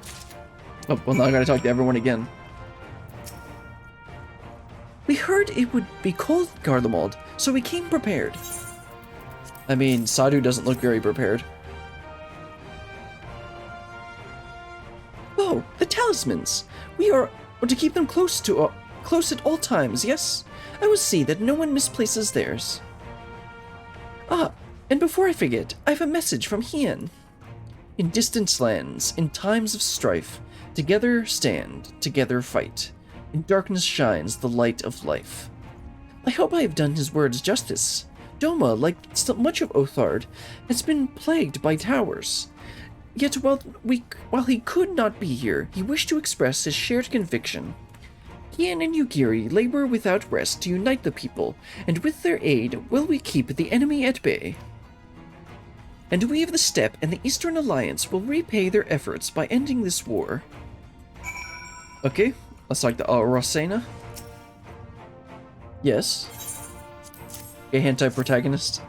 Oh, well, now I gotta talk to everyone again. We heard it would be cold, Garlemald, so we came prepared. I mean, Sadhu doesn't look very prepared. Oh, the talismans! We are to keep them close at all times, yes? I will see that no one misplaces theirs. Ah, and before I forget, I have a message from Hien. In distant lands, in times of strife, together stand, together fight. In darkness shines the light of life. I hope I have done his words justice. Doma, like so much of Othard, has been plagued by towers. Yet while he could not be here, he wished to express his shared conviction. Hien and Yugiri labor without rest to unite the people, and with their aid will we keep the enemy at bay. And we of the Steppe and the Eastern Alliance will repay their efforts by ending this war. Okay, let's talk to Rosena. Yes. A hentai protagonist.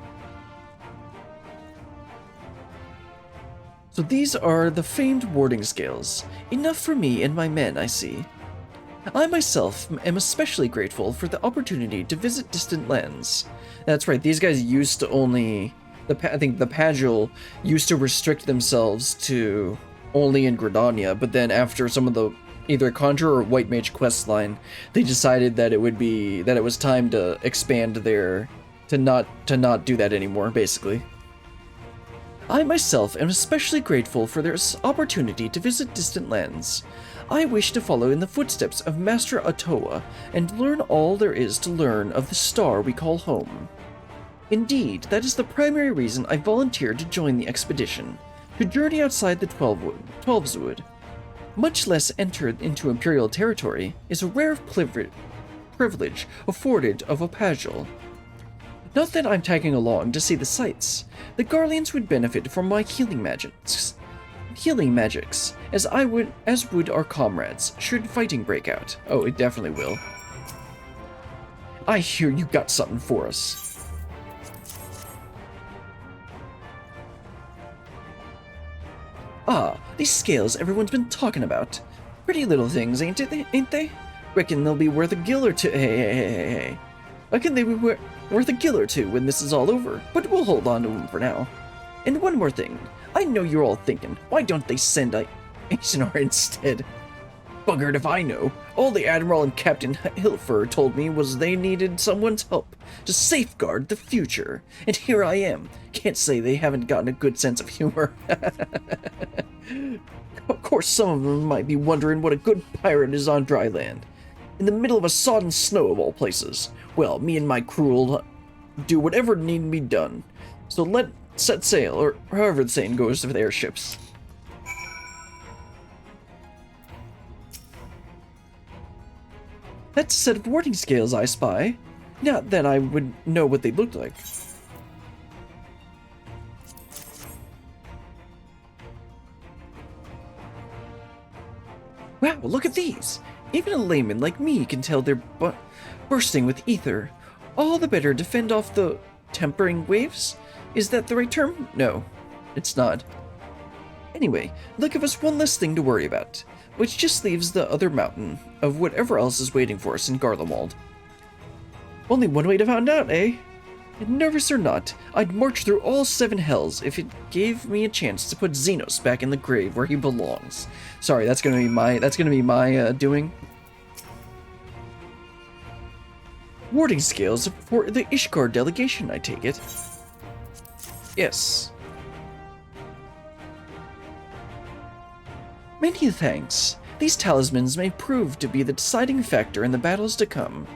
So these are the famed warding scales. Enough for me and my men, I see. I myself am especially grateful for the opportunity to visit distant lands. That's right, these guys used to only... I think the Padgel used to restrict themselves to only in Gridania, but then after some of the either Conjurer or White Mage quest line, they decided that it was time to expand their... to not do that anymore, basically. I myself am especially grateful for this opportunity to visit distant lands. I wish to follow in the footsteps of Master Atoa and learn all there is to learn of the star we call home. Indeed, that is the primary reason I volunteered to join the expedition, to journey outside the Twelveswood. Much less enter into Imperial territory is a rare privilege afforded of a Padgel. Not that I'm tagging along to see the sights. The Garleans would benefit from my healing magics, as would our comrades, should fighting break out. Oh, it definitely will. I hear you got something for us. Ah, these scales everyone's been talking about. Pretty little things, ain't they? Reckon they'll be worth a gill or two. Hey. Reckon they be worth a gill or two when this is all over, but we'll hold on to them for now. And one more thing. I know you're all thinking, why don't they send Aesonar instead? Buggered if I know. All the Admiral and Captain Hilfer told me was they needed someone's help to safeguard the future. And here I am. Can't say they haven't gotten a good sense of humor. Of course, some of them might be wondering what a good pirate is on dry land. In the middle of a sodden snow of all places. Well, me and my crew will do whatever need to be done. So let's set sail, or however the saying goes for the airships. That's a set of warding scales I spy. Not that I would know what they looked like. Wow, look at these! Even a layman like me can tell they're bursting with ether. All the better to fend off the tempering waves? Is that the right term? No, it's not. Anyway, they'll give us one less thing to worry about, which just leaves the other mountain of whatever else is waiting for us in Garlemald. Only one way to find out, eh? And nervous or not, I'd march through all 7 hells if it gave me a chance to put Xenos back in the grave where he belongs. Sorry, that's gonna be my doing. Warding scales for the Ishgard delegation, I take it. Yes. Many thanks. These talismans may prove to be the deciding factor in the battles to come.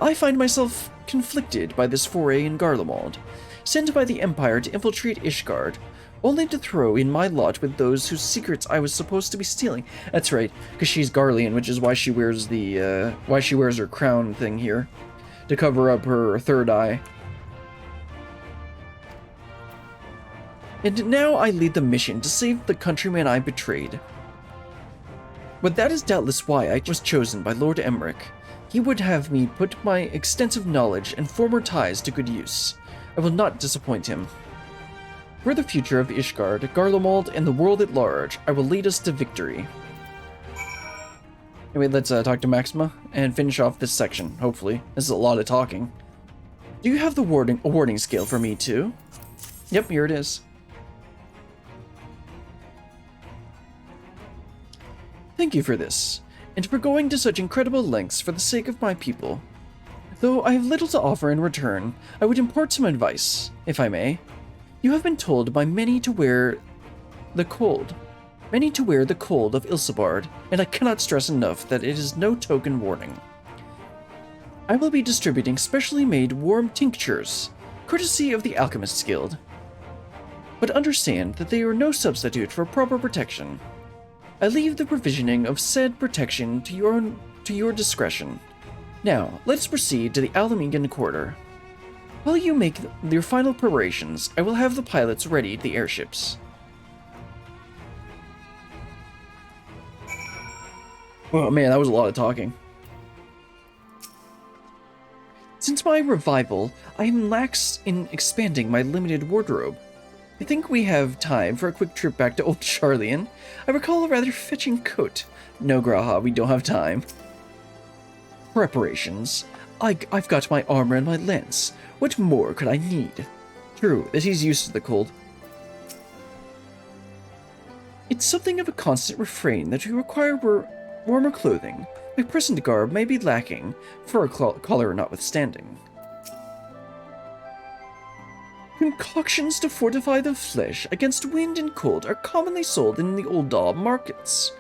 I find myself conflicted by this foray in Garlemald, sent by the Empire to infiltrate Ishgard, only to throw in my lot with those whose secrets I was supposed to be stealing. That's right, because she's Garlean, which is why she wears her crown thing here, to cover up her third eye. And now I lead the mission to save the countryman I betrayed. But that is doubtless why I was chosen by Lord Emmerich. He would have me put my extensive knowledge and former ties to good use. I will not disappoint him. For the future of Ishgard, Garlemald, and the world at large, I will lead us to victory. Anyway, let's talk to Maxima and finish off this section, hopefully. This is a lot of talking. Do you have the warning scale for me, too? Yep, here it is. Thank you for this, and for going to such incredible lengths for the sake of my people. Though I have little to offer in return, I would impart some advice, if I may. You have been told by many to wear the cold of Ilsabard, and I cannot stress enough that it is no token warning. I will be distributing specially made warm tinctures, courtesy of the Alchemist's Guild. But understand that they are no substitute for proper protection. I leave the provisioning of said protection to your discretion. Now, let's proceed to the Alamegan Quarter. While you make your final preparations, I will have the pilots ready the airships. Oh man, that was a lot of talking. Since my revival, I am lax in expanding my limited wardrobe. I think we have time for a quick trip back to Old Charlian. I recall a rather fetching coat. No, Graha, we don't have time. Preparations. I've got my armor and my lance. What more could I need? True, that he's used to the cold. It's something of a constant refrain that we require warmer clothing. My present garb may be lacking, fur collar notwithstanding. Concoctions to fortify the flesh against wind and cold are commonly sold in the old Dahl markets,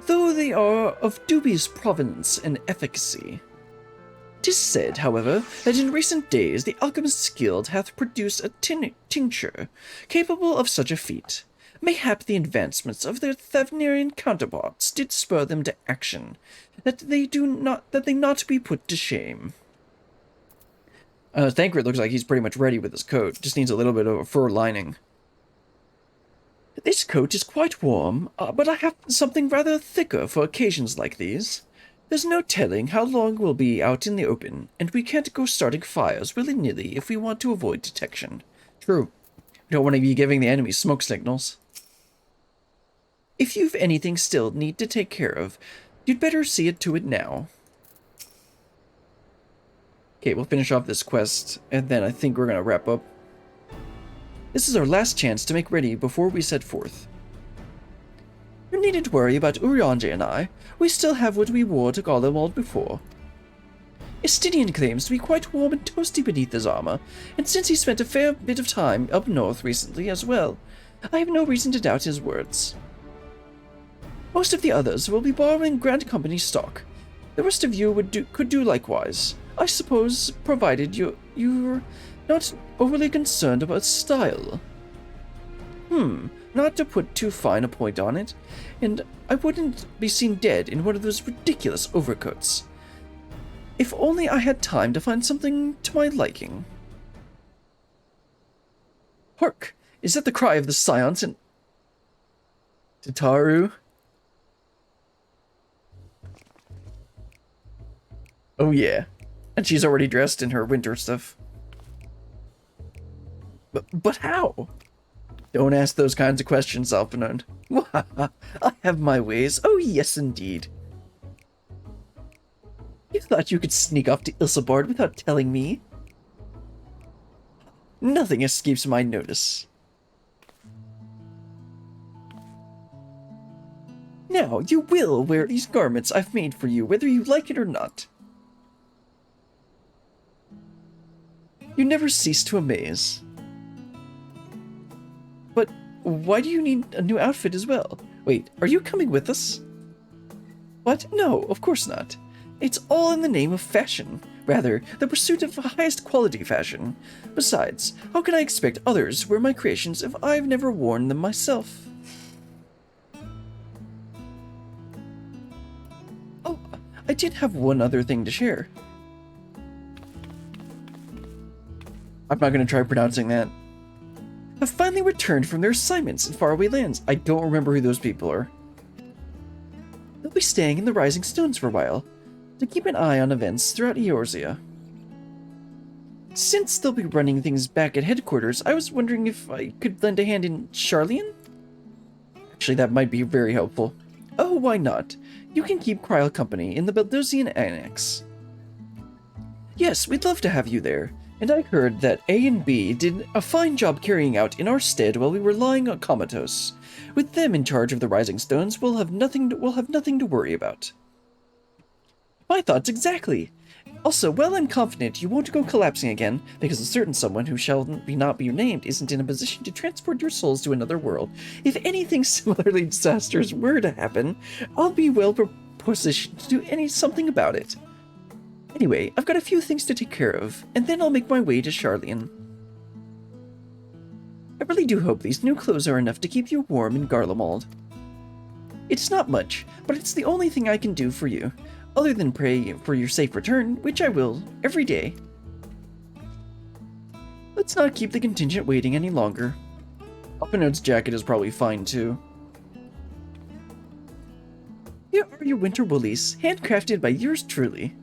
though they are of dubious provenance and efficacy. 'Tis said, however, that in recent days the Alchemist's Guild hath produced a tincture capable of such a feat. Mayhap the advancements of their Thavnerian counterparts did spur them to action, that they not be put to shame. Thancred looks like he's pretty much ready with his coat. Just needs a little bit of a fur lining. This coat is quite warm, but I have something rather thicker for occasions like these. There's no telling how long we'll be out in the open, and we can't go starting fires willy-nilly if we want to avoid detection. True. We don't want to be giving the enemy smoke signals. If you've anything still need to take care of, you'd better see it to it now. Okay, we'll finish off this quest, and then I think we're going to wrap up. This is our last chance to make ready before we set forth. You needn't worry about Urianger and I. We still have what we wore to Garlemald before. Estinian claims to be quite warm and toasty beneath his armor, and since he spent a fair bit of time up north recently as well, I have no reason to doubt his words. Most of the others will be borrowing Grand Company stock. The rest of you could do likewise. I suppose, provided you're not overly concerned about style. Not to put too fine a point on it, and I wouldn't be seen dead in one of those ridiculous overcoats. If only I had time to find something to my liking. Hark! Is that the cry of the Scions and Tataru? Oh yeah. And she's already dressed in her winter stuff. But how? Don't ask those kinds of questions, Alphinaud. I have my ways. Oh yes, indeed. You thought you could sneak off to Ilsabard without telling me? Nothing escapes my notice. Now, you will wear these garments I've made for you, whether you like it or not. You never cease to amaze. But why do you need a new outfit as well? Wait, are you coming with us? What? No, of course not. It's all in the name of fashion. Rather, the pursuit of highest quality fashion. Besides, how can I expect others to wear my creations if I've never worn them myself? Oh, I did have one other thing to share. I'm not going to try pronouncing that. Have finally returned from their assignments in faraway lands. I don't remember who those people are. They'll be staying in the Rising Stones for a while, to keep an eye on events throughout Eorzea. Since they'll be running things back at headquarters, I was wondering if I could lend a hand in Sharlayan? Actually, that might be very helpful. Oh, why not? You can keep Kryl company in the Baldosian Annex. Yes, we'd love to have you there. And I heard that A and B did a fine job carrying out in our stead while we were lying comatose. With them in charge of the Rising Stones, we'll have nothing to worry about. My thoughts exactly. Also, well, I'm confident you won't go collapsing again, because a certain someone who shall not be named isn't in a position to transport your souls to another world. If anything similarly disastrous were to happen, I'll be well positioned to do something about it. Anyway, I've got a few things to take care of, and then I'll make my way to Sharlayan. I really do hope these new clothes are enough to keep you warm in Garlemald. It's not much, but it's the only thing I can do for you, other than pray for your safe return, which I will, every day. Let's not keep the contingent waiting any longer. Upinode's jacket is probably fine, too. Here are your winter woolies, handcrafted by yours truly.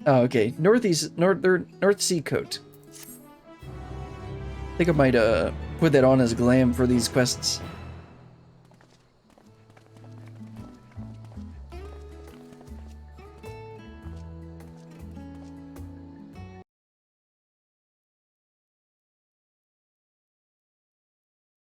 Oh, okay. North Sea coat. I think I might put that on as glam for these quests.